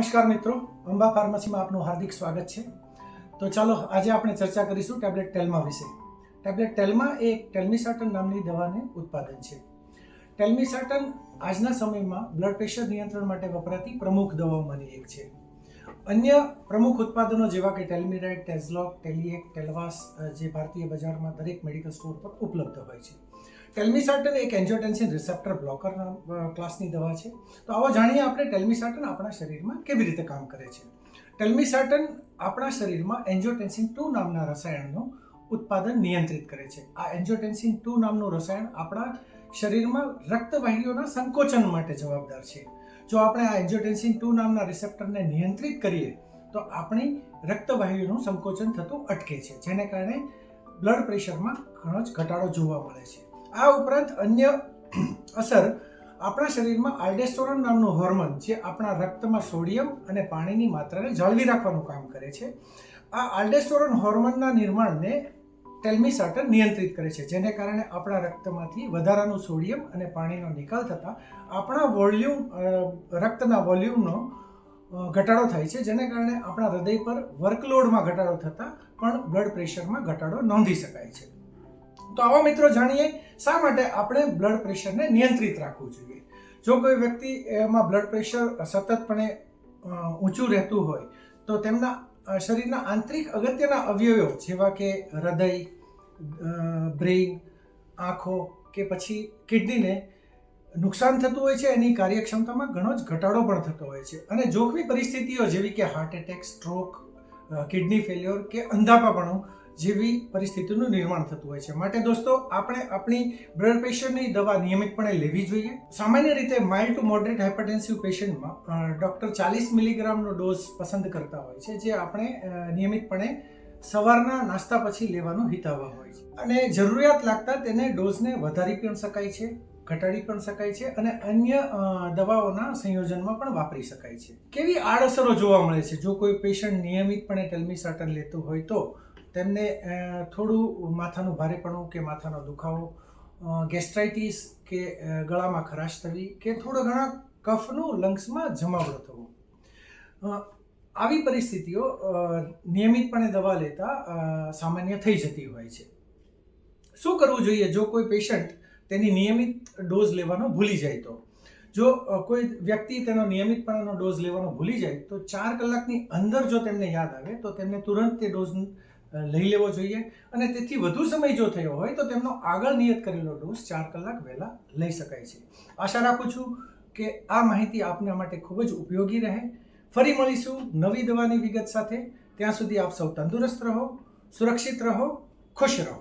નમસ્કાર મિત્રો, અંબા ફાર્મસીમાં આપનું હાર્દિક સ્વાગત છે। તો ચાલો આજે આપણે ચર્ચા કરીશું ટેબ્લેટ ટેલ્મા વિશે। ટેબ્લેટ ટેલ્મા એ ટેલ્મિસર્ટન નામની દવાનું ઉત્પાદન છે। ટેલ્મિસર્ટન આજના સમયમાં બ્લડ પ્રેશર નિયંત્રણ માટે વપરાતી પ્રમુખ દવાઓમાંની એક છે। અન્ય પ્રમુખ ઉત્પાદનો જેવા કે ટેલ્મિરાઇડ, ટેઝલોક, ટેલિએક, ટેલવાસ જે ભારતીય બજારમાં દરેક મેડિકલ સ્ટોર પર ઉપલબ્ધ હોય છે। ટેલ્મિસર્ટન એક એન્જિયોટેન્સિન રિસેપ્ટર બ્લોકર ક્લાસની દવા છે। તો આવો જાણીએ આપણે ટેલ્મિસર્ટન આપણા શરીરમાં કેવી રીતે કામ કરે છે। ટેલ્મિસર્ટન આપણા શરીરમાં એન્જિયોટેન્સિન 2 નામના રસાયણનું ઉત્પાદન નિયંત્રિત કરે છે। આ એન્જિયોટેન્સિન 2 નામનું રસાયણ આપણા શરીરમાં રક્તવાહિનીઓના સંકોચન માટે જવાબદાર છે। જો આપણે આ એન્જિયોટેન્સિન 2 નામના રિસેપ્ટરને નિયંત્રિત કરીએ તો આપણી રક્તવાહિનીઓનું સંકોચન થતું અટકે છે, જેને કારણે બ્લડ પ્રેશરમાં ઘણો જ ઘટાડો જોવા મળે છે। આ ઉપરાંત અન્ય અસર આપણા શરીરમાં આલ્ડોસ્ટેરોન નામનું હોર્મોન જે આપણા રક્તમાં સોડિયમ અને પાણીની માત્રાને જાળવી રાખવાનું કામ કરે છે, આ આલ્ડોસ્ટેરોન હોર્મોનના નિર્માણને ટેલ્મિસર્ટન નિયંત્રિત કરે છે, જેને કારણે આપણા રક્તમાંથી વધારાનું સોડિયમ અને પાણીનો નિકાલ થતાં આપણા રક્તના વોલ્યુમનો ઘટાડો થાય છે, જેને કારણે આપણા હૃદય પર વર્કલોડમાં ઘટાડો થતાં પણ બ્લડ પ્રેશરમાં ઘટાડો નોંધી શકાય છે। તો આવો મિત્રો જાણીએ શા માટે આપણે બ્લડ પ્રેશરને નિયંત્રિત રાખવું જોઈએ। જો કોઈ વ્યક્તિ એમાં બ્લડ પ્રેશર સતતપણે ઊંચું રહેતું હોય તો તેમના શરીરના આંતરિક અગત્યના અવયવો જેવા કે હૃદય, બ્રેઇન, આંખો કે પછી કિડનીને નુકસાન થતું હોય છે। એની કાર્યક્ષમતામાં ઘણો જ ઘટાડો પણ થતો હોય છે અને જોખમી પરિસ્થિતિઓ જેવી કે heart attack, stroke, kidney failure કે અંધાપાપણું જેવી પરિસ્થિતિનું નિર્માણ થતું હોય છે। માટે દોસ્તો, આપણે આપણી બ્લડ પ્રેશરની દવા નિયમિતપણે લેવી જોઈએ। સામાન્ય રીતે માઇલ્ડ ટુ મોડરેટ હાઇપરટેન્સિવ પેશન્ટમાં ડૉક્ટર 40 મિલીગ્રામનો ડોઝ પસંદ કરતા હોય છે, જે આપણે નિયમિતપણે સવારના નાસ્તા પછી લેવાનું હિતાવહ હોય છે અને જરૂરિયાત લાગતા તેને ડોઝને વધારી પણ શકાય છે, ઘટાડી પણ શકાય છે અને અન્ય દવાઓના સંયોજનમાં પણ વાપરી શકાય છે। કેવી આડઅસરો જોવા મળે છે જો કોઈ પેશન્ટ નિયમિતપણે ટેલ્મિસર્ટન લેતું હોય તો તેમને થોડું માથાનું ભારેપણું કે માથાનો દુખાવો, ગેસ્ટ્રાઇટિસ કે ગળામાં ખરાશ થવી કે થોડો ઘણા કફનું લંગ્સમાં જમાવડો થવો, આવી પરિસ્થિતિઓ નિયમિતપણે દવા લેતા સામાન્ય થઈ જતી હોય છે। શું કરવું જોઈએ જો કોઈ પેશન્ટ તેની નિયમિત ડોઝ લેવાનો ભૂલી જાય તો? જો કોઈ વ્યક્તિ તેનો નિયમિતપણેનો ડોઝ લેવાનો ભૂલી જાય તો 4 કલાકની અંદર જો તેમને યાદ આવે તો તેમને તુરંત તે ડોઝ લઈ લેવો જોઈએ અને તેથી વધુ સમય જો થયો હોય તો તેમનો આગળ નિયત કરેલો ડોઝ 4 કલાક વહેલા લઈ શકાય છે। આશા રાખું છું કે આ માહિતી આપના માટે ખૂબ જ ઉપયોગી રહે। ફરી મળીશું નવી દવાની વિગત સાથે। ત્યાં સુધી આપ સૌ તંદુરસ્ત રહો, સુરક્ષિત રહો, ખુશ રહો।